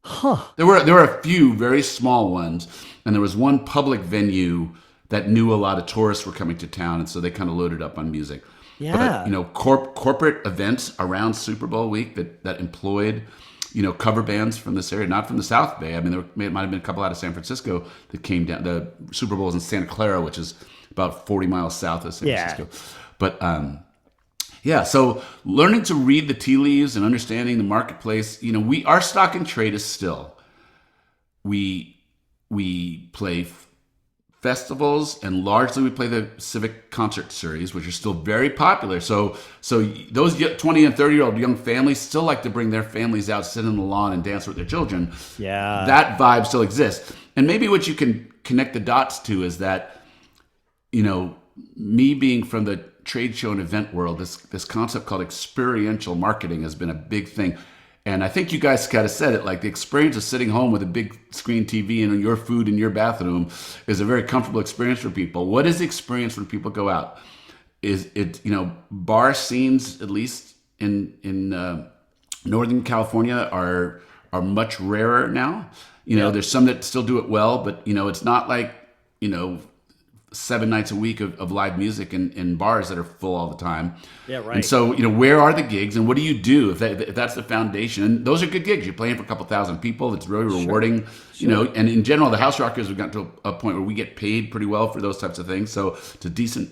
Huh. There were a few very small ones, and there was one public venue that knew a lot of tourists were coming to town, and so they kind of loaded up on music. Yeah. But corporate events around Super Bowl week that employed cover bands from this area, not from the South Bay. I mean, it might have been a couple out of San Francisco that came down. The Super Bowl was in Santa Clara, which is about 40 miles south of San Francisco. But so learning to read the tea leaves and understanding the marketplace. Our stock and trade is still we play festivals, and largely we play the civic concert series, which are still very popular. So those 20 and 30-year-old young families still like to bring their families out, sit on the lawn, and dance with their children. Yeah, that vibe still exists. And maybe what you can connect the dots to is that, me being from the trade show and event world, this concept called experiential marketing has been a big thing. And I think you guys kind of said it, like the experience of sitting home with a big screen TV and your food in your bathroom is a very comfortable experience for people. What is the experience when people go out? Is it, bar scenes, at least in Northern California, are much rarer now. There's some that still do it well, but, it's not like, 7 nights a week of live music in bars that are full all the time. Yeah, right. And so, where are the gigs and what do you do if that's the foundation? And those are good gigs. You're playing for a couple thousand people. It's really rewarding, and in general, the Houserockers have gotten to a point where we get paid pretty well for those types of things. So it's a decent,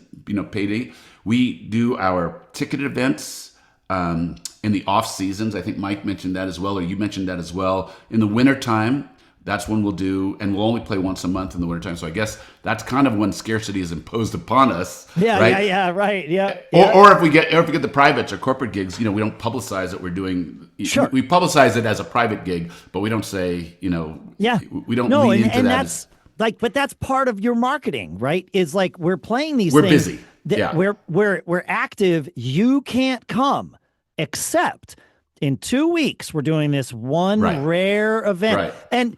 payday. We do our ticketed events in the off seasons. I think Mike mentioned that as well, or you mentioned that as well. In the wintertime, that's when we'll do, and we'll only play once a month in the wintertime. So I guess that's kind of when scarcity is imposed upon us. Yeah, right? Right. Yeah. Or if we get the privates or corporate gigs, we don't publicize that we're doing. Sure. We publicize it as a private gig, but we don't say, we don't no, lead and, into and that. that's like, but that's part of your marketing, right? Is like we're playing these We're things busy. that Yeah. we're active. You can't come except in 2 weeks we're doing this one rare event. Right. And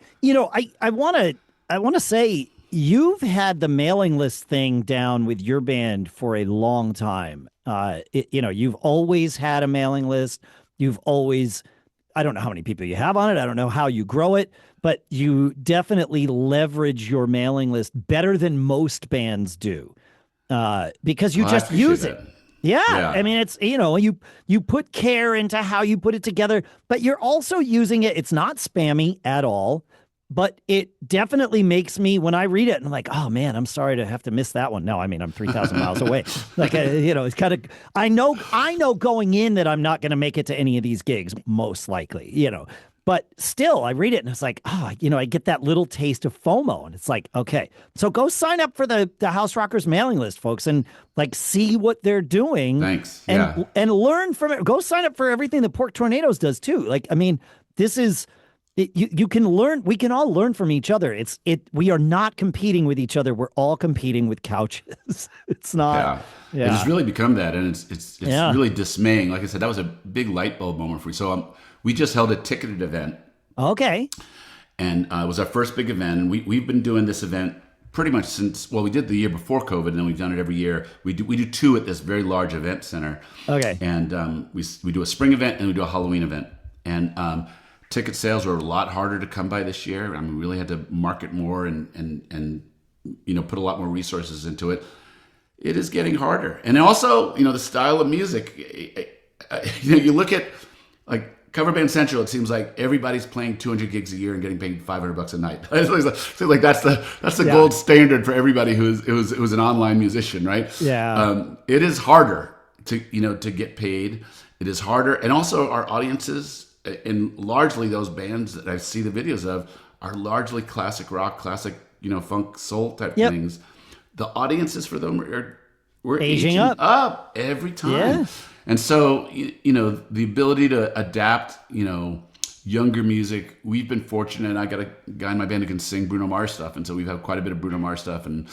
I want to say you've had the mailing list thing down with your band for a long time. You've always had a mailing list. You've always, I don't know how many people you have on it. I don't know how you grow it, but you definitely leverage your mailing list better than most bands do, because you just use it. Yeah. I mean, it's, you put care into how you put it together, but you're also using it. It's not spammy at all, but it definitely makes me, when I read it, and I'm like, oh man, I'm sorry to have to miss that one. No, I mean, I'm 3,000 miles away. Like, it's kind of, I know going in that I'm not going to make it to any of these gigs, most likely, but still I read it and it's like, I get that little taste of FOMO, and it's like, okay, so go sign up for the Houserockers mailing list, folks, and like see what they're doing. Thanks. And learn from it. Go sign up for everything that Pork Tornadoes does too. Like, I mean, this is, you can learn. We can all learn from each other. We are not competing with each other. We're all competing with couches. It's not. Yeah. It has really become that, and it's really dismaying. Like I said, that was a big light bulb moment for me. So we just held a ticketed event. Okay. And it was our first big event, and we've been doing this event pretty much since, we did the year before COVID, and then we've done it every year. We do two at this very large event center. Okay. And we do a spring event and we do a Halloween event. And ticket sales were a lot harder to come by this year. I mean, we really had to market more and put a lot more resources into it. It is getting harder. And also, the style of music, you look at like Cover Band Central, it seems like everybody's playing 200 gigs a year and getting paid $500 a night. It's like that's the gold standard for everybody who's an online musician, right? Yeah. It is harder to get paid. It is harder, and also our audiences, and largely those bands that I see the videos of, are largely classic rock, classic funk, soul type things. The audiences for them we're aging up every time. Yeah. And so, the ability to adapt, younger music. We've been fortunate. I got a guy in my band who can sing Bruno Mars stuff, and so we've had quite a bit of Bruno Mars stuff, and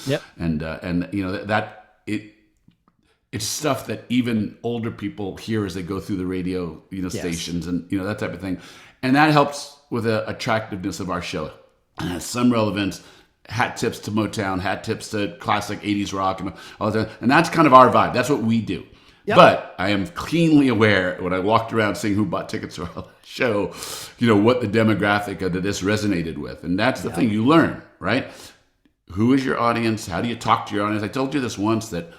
it's stuff that even older people hear as they go through the radio, stations, and that type of thing, and that helps with the attractiveness of our show. And has some relevance. Hat tips to Motown, hat tips to classic 80s rock, and all that, and that's kind of our vibe. That's what we do. Yep. But I am keenly aware when I walked around seeing who bought tickets for our show, what the demographic of this resonated with. And that's the thing you learn, right? Who is your audience? How do you talk to your audience? I told you this once that,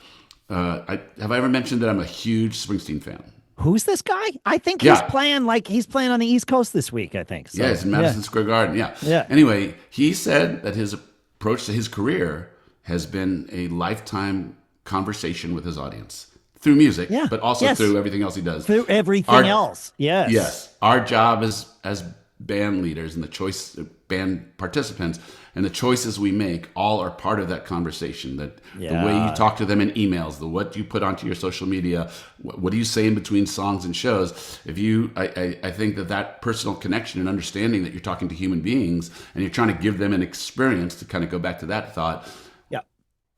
have I ever mentioned that I'm a huge Springsteen fan? Who's this guy? I think he's playing on the East Coast this week, I think. So, it's in Madison Square Garden. Yeah. Anyway, he said that his approach to his career has been a lifetime conversation with his audience. Through music, but also through everything else he does. Through everything else, yes. Yes. Our job as band leaders and band participants and the choices we make all are part of that conversation. That the way you talk to them in emails, what you put onto your social media, what do you say in between songs and shows. I think that personal connection and understanding that you're talking to human beings and you're trying to give them an experience, to kind of go back to that thought. Yeah.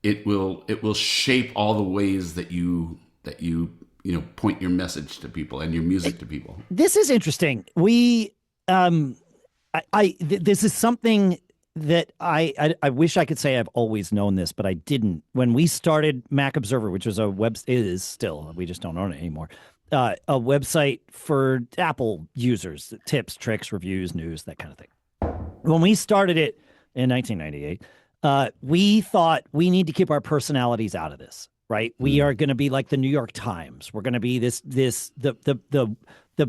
It will shape all the ways that you point your message to people and your music to people. This is interesting. We, this is something that I wish I could say I've always known this, but I didn't. When we started Mac Observer, which was it is still, we just don't own it anymore, a website for Apple users, tips, tricks, reviews, news, that kind of thing. When we started it in 1998, we thought we need to keep our personalities out of this. Right. We are going to be like the New York Times. We're going to be the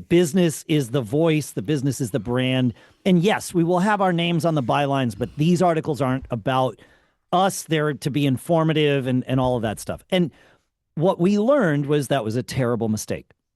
business is the voice. The business is the brand. And yes, we will have our names on the bylines, but these articles aren't about us. They're to be informative and all of that stuff. And what we learned was that was a terrible mistake.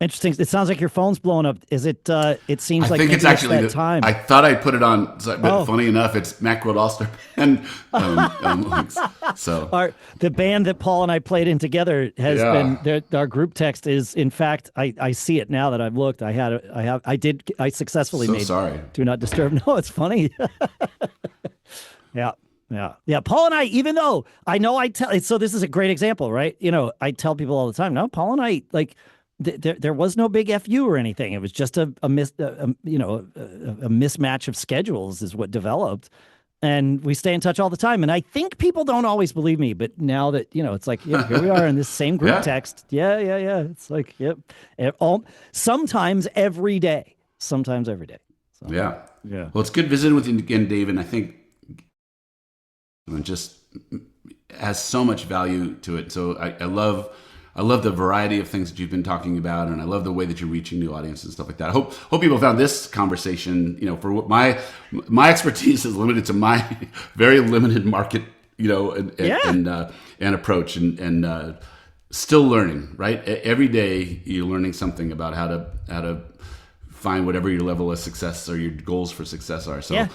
Interesting. It sounds like your phone's blowing up. Is it? It I seems like think maybe it's actually that time. I thought I put it on, but Oh, funny enough, it's Macworld All Star Band. Links. So the band that Paul and I played in together has been yeah, our group text is, in fact, I see it now that I've looked. I successfully so made sorry. do not disturb. No, it's funny. Yeah. Yeah. Yeah. Paul and I, even though I know so this is a great example, right? I tell people all the time, no, Paul and I, like, there was no big FU or anything. It was just a mismatch of schedules is what developed. And we stay in touch all the time. And I think people don't always believe me, but now that, it's like, yep, here we are in this same group Yeah, text. Yeah. Yeah. Yeah. It's like, yep. Sometimes every day. Sometimes every day. So, yeah. yeah. Well, it's good visiting with you again, Dave. And I think it just has so much value to it. So I love the variety of things that you've been talking about, and I love the way that you're reaching new audiences and stuff like that. Hope people found this conversation, for what my expertise is limited to my very limited market, and approach, and still learning. Right, every day you're learning something about how to find whatever your level of success or your goals for success are. So. Yeah.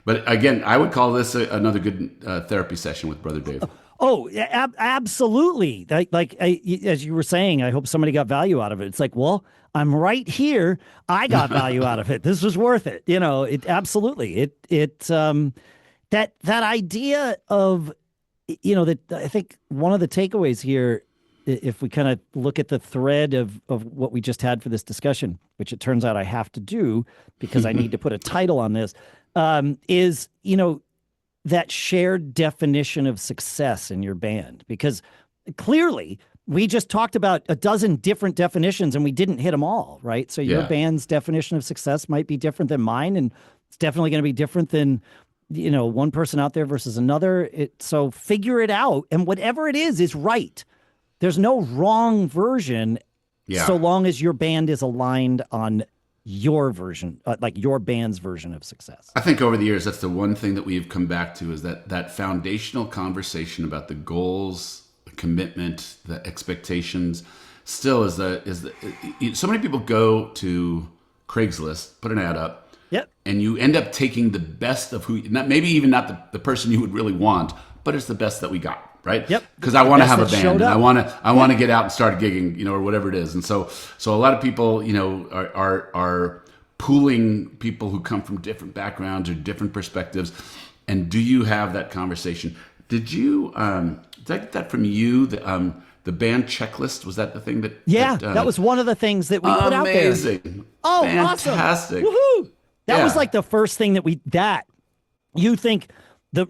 But again, I would call this another good therapy session with Brother Dave. Oh, absolutely. As you were saying, I hope somebody got value out of it. It's like, well, I'm right here. I got value out of it. This was worth it. It absolutely. That idea of, that I think one of the takeaways here, if we kind of look at the thread of what we just had for this discussion, which it turns out I have to do because I need to put a title on this, is, that shared definition of success in your band. Because clearly we just talked about a dozen different definitions and we didn't hit them all, right? So your band's definition of success might be different than mine, and it's definitely going to be different than, one person out there versus another. So figure it out, and whatever it is right. There's no wrong version, so long as your band is aligned on your version, like your band's version of success. I think over the years, that's the one thing that we've come back to, is that foundational conversation about the goals, the commitment, the expectations. Still, so many people go to Craigslist, put an ad up, Yep. and you end up taking the best of maybe even not the person you would really want, but it's the best that we got. Right. Yep. Because I want to have a that band, showed and up. I want to get out and start gigging, or whatever it is. And so a lot of people, are pooling people who come from different backgrounds or different perspectives. And do you have that conversation? Did you, did I get that from you? The band checklist, was that the thing that? Yeah, that was one of the things that we put out there. Amazing. Oh, fantastic. awesome. Woohoo. That was like the first thing that you think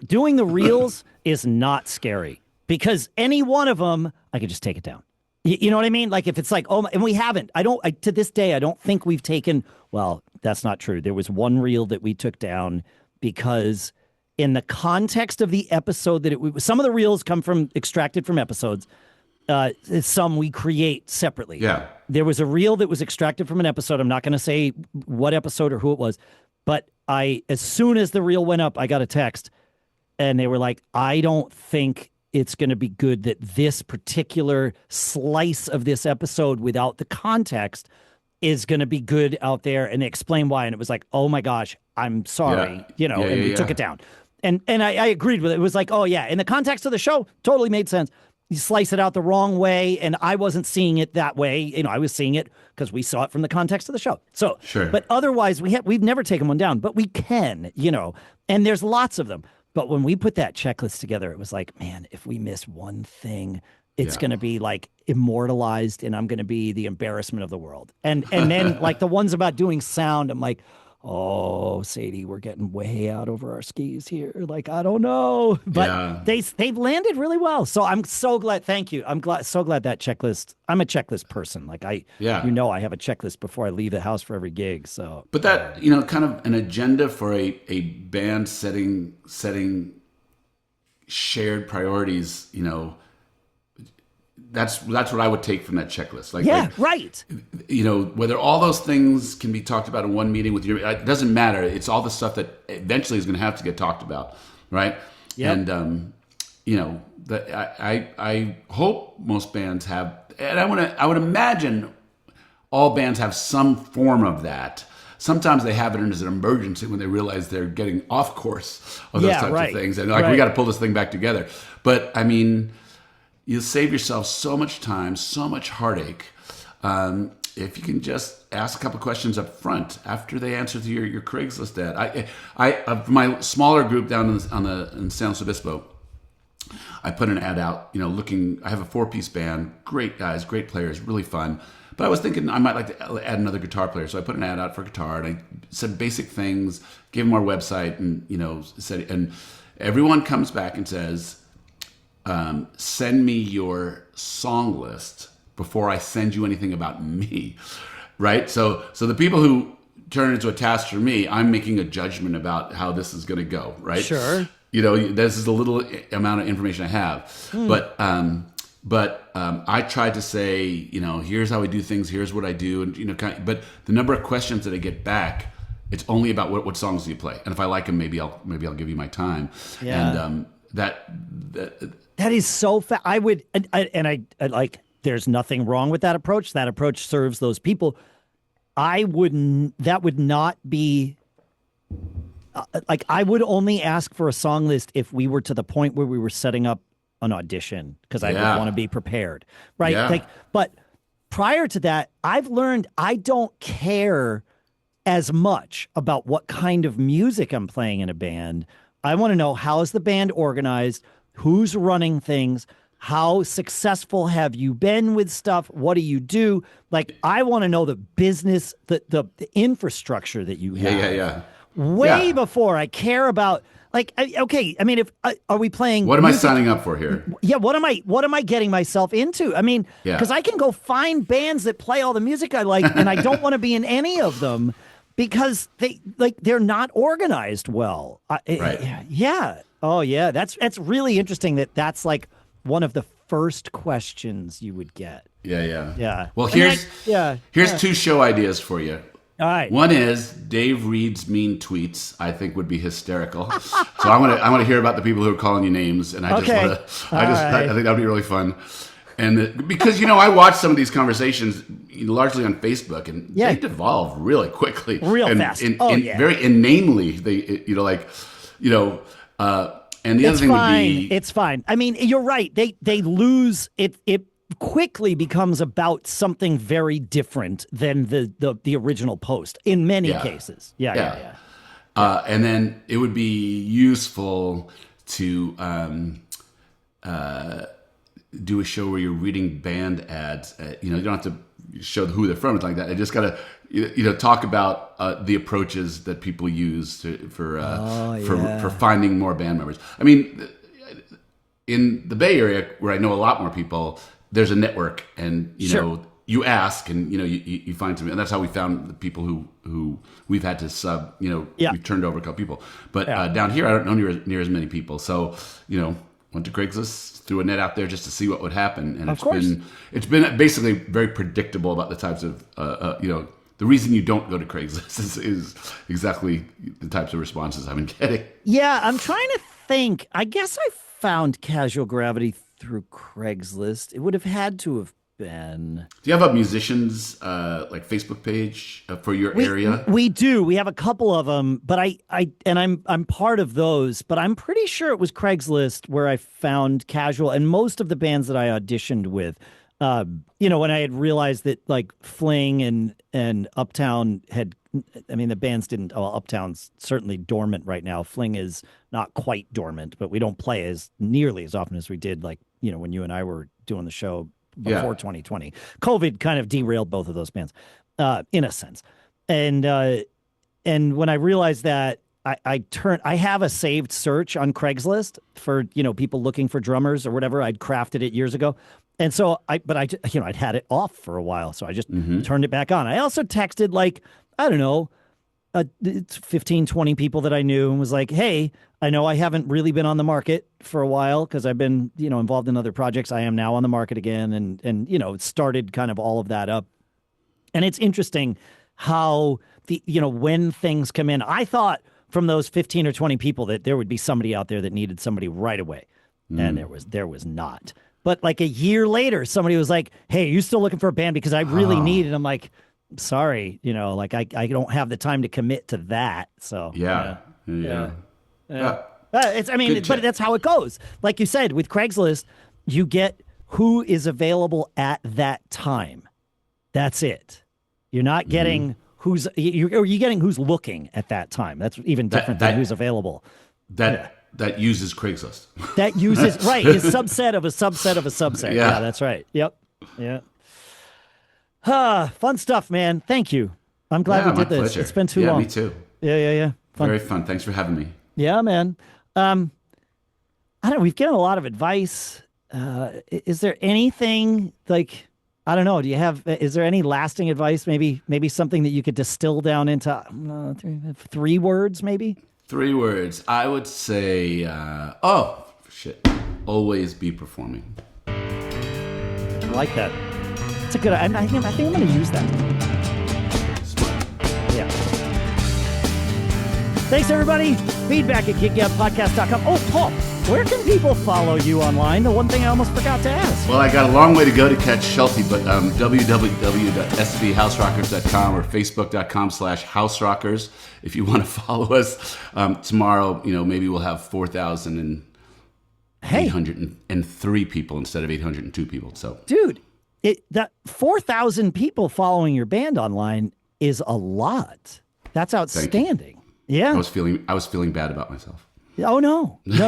doing the reels is not scary, because any one of them, I could just take it down. You know what I mean? Like, if it's like, and we haven't, to this day, I don't think we've taken, well, that's not true. There was one reel that we took down because in the context of the episode some of the reels come from extracted from episodes. Some we create separately. Yeah. There was a reel that was extracted from an episode. I'm not going to say what episode or who it was, but as soon as the reel went up, I got a text and they were like, I don't think it's going to be good that this particular slice of this episode without the context is going to be good out there. And they explained why. And it was like, oh my gosh, I'm sorry, and we took it down. And I agreed with it. It was like, oh yeah, in the context of the show, totally made sense. You slice it out the wrong way, and I wasn't seeing it that way. I was seeing it because we saw it from the context of the show. So, sure. But otherwise, we've never taken one down, but we can, and there's lots of them. But when we put that checklist together, it was like, man, if we miss one thing, it's going to be like immortalized, and I'm going to be the embarrassment of the world. And then like the ones about doing sound, I'm like, oh, Sadie, we're getting way out over our skis here. Like, I don't know, but they've landed really well. So I'm so glad. Thank you. I'm so glad that checklist. I'm a checklist person. Like I have a checklist before I leave the house for every gig. So, but that, kind of an agenda for a band setting shared priorities, that's what I would take from that checklist. Right. Whether all those things can be talked about in one meeting with it doesn't matter. It's all the stuff that eventually is going to have to get talked about, right? Yep. And I hope most bands have, and I would imagine all bands have some form of that. Sometimes they have it as an emergency when they realize they're getting off course of those types of things. And like, we got to pull this thing back together. But I mean, you'll save yourself so much time, so much heartache, if you can just ask a couple questions up front after they answer to your Craigslist ad. My smaller group down in San Luis Obispo, I put an ad out, I have a 4-piece band, great guys, great players, really fun. But I was thinking I might like to add another guitar player. So I put an ad out for guitar, and I said basic things, gave them our website, and, said, and everyone comes back and says, send me your song list before I send you anything about me, right? So the people who turn it into a task for me, I'm making a judgment about how this is going to go, right? Sure. This is a little amount of information I have, but I tried to say, here's how we do things, here's what I do, and but the number of questions that I get back, it's only about what songs do you play, and if I like them, maybe I'll give you my time. Yeah. And that is so I would, and I like. There's nothing wrong with that approach. That approach serves those people. That would not be I would only ask for a song list if we were to the point where we were setting up an audition, because I would want to be prepared, right? Yeah. But prior to that, I've learned I don't care as much about what kind of music I'm playing in a band. I want to know, how is the band organized? Who's running things? How successful have you been with stuff? What do you do? Like, I want to know the business, the infrastructure that you have. Yeah. Way before I care about, like, okay, I mean, if are we playing? What am I signing up for here? Yeah, what am I getting myself into? I mean, because I can go find bands that play all the music I like, and I don't want to be in any of them because they're not organized well. Right. Yeah. Oh yeah, that's really interesting. That's like one of the first questions you would get. Yeah. Well, here's 2 show ideas for you. All right. One is Dave Reed's mean tweets. I think would be hysterical. So I want to hear about the people who are calling you names, and I think that'd be really fun. And because I watch some of these conversations largely on Facebook, and they devolve really quickly, fast. Very inanely. And the other thing would be, it's fine. I mean, you're right. They lose it. It quickly becomes about something very different than the original post in many cases. Yeah. And then it would be useful to do a show where you're reading band ads. You don't have to show who they're from. It's like that. I just gotta talk about the approaches that people use for finding more band members. I mean, in the Bay Area, where I know a lot more people, there's a network, and you ask, and you find some, and that's how we found the people who we've had to sub. We've turned over a couple people, but down here I don't know near as many people. So went to Craigslist, threw a net out there just to see what would happen, and it's been basically very predictable about the types of the reason you don't go to Craigslist is exactly the types of responses I've been getting. Yeah, I'm trying to think. I guess I found Casual Gravity through Craigslist. It would have had to have been. Do you have a musicians Facebook page for your area? We do. We have a couple of them, but I'm part of those. But I'm pretty sure it was Craigslist where I found Casual, and most of the bands that I auditioned with. When I had realized that like Fling and Uptown had, I mean, the bands didn't. Well, Uptown's certainly dormant right now. Fling is not quite dormant, but we don't play as nearly as often as we did. Like when you and I were doing the show before 2020, COVID kind of derailed both of those bands, in a sense. And when I realized that, I have a saved search on Craigslist for people looking for drummers or whatever. I'd crafted it years ago. And so I'd had it off for a while, so I just turned it back on. I also texted I don't know, 15, 20 people that I knew and was like, hey, I know I haven't really been on the market for a while because I've been, involved in other projects. I am now on the market again, and it started kind of all of that up. And it's interesting how when things come in, I thought from those 15 or 20 people that there would be somebody out there that needed somebody right away, and there was not. But like a year later, somebody was like, "Hey, you still looking for a band? Because I really need." And I'm like, "Sorry, like I don't have the time to commit to that." So Yeah. It's, I mean, but that's how it goes. Like you said, with Craigslist, you get who is available at that time. That's it. You're not getting who's you're getting who's looking at that time. That's even different than who's available. That uses Craigslist. That uses right is subset of a subset of a subset. Yeah, that's right. Yep. Yeah. Fun stuff, man. Thank you. I'm glad we did this. Pleasure. It's been too long. Me too. Yeah. Fun. Very fun. Thanks for having me. Yeah, man. I don't know. We've given a lot of advice. Is there anything like, I don't know. Is there any lasting advice? Maybe something that you could distill down into 3 words, maybe? 3 words. I would say, always be performing. I like that. It's a good, I think I'm going to use that. Smart. Yeah. Thanks, everybody. Feedback at giggabpodcast.com. Oh, Paul, where can people follow you online? The one thing I almost forgot to ask. Well, I got a long way to go to catch Shelty, but www.svhouserockers.com or facebook.com/houserockers. If you want to follow us tomorrow, maybe we'll have 4,803 people instead of 802 people. So, dude, that 4,000 people following your band online is a lot. That's outstanding. Yeah. I was feeling bad about myself. Oh, no, dude,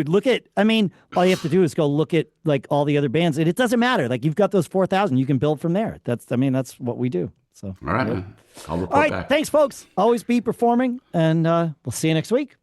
all you have to do is go look at like all the other bands, and it doesn't matter. Like, you've got those 4,000, you can build from there. That's what we do. So, all right, man. I'll report all right, back. thanks, folks. Always be performing, and we'll see you next week.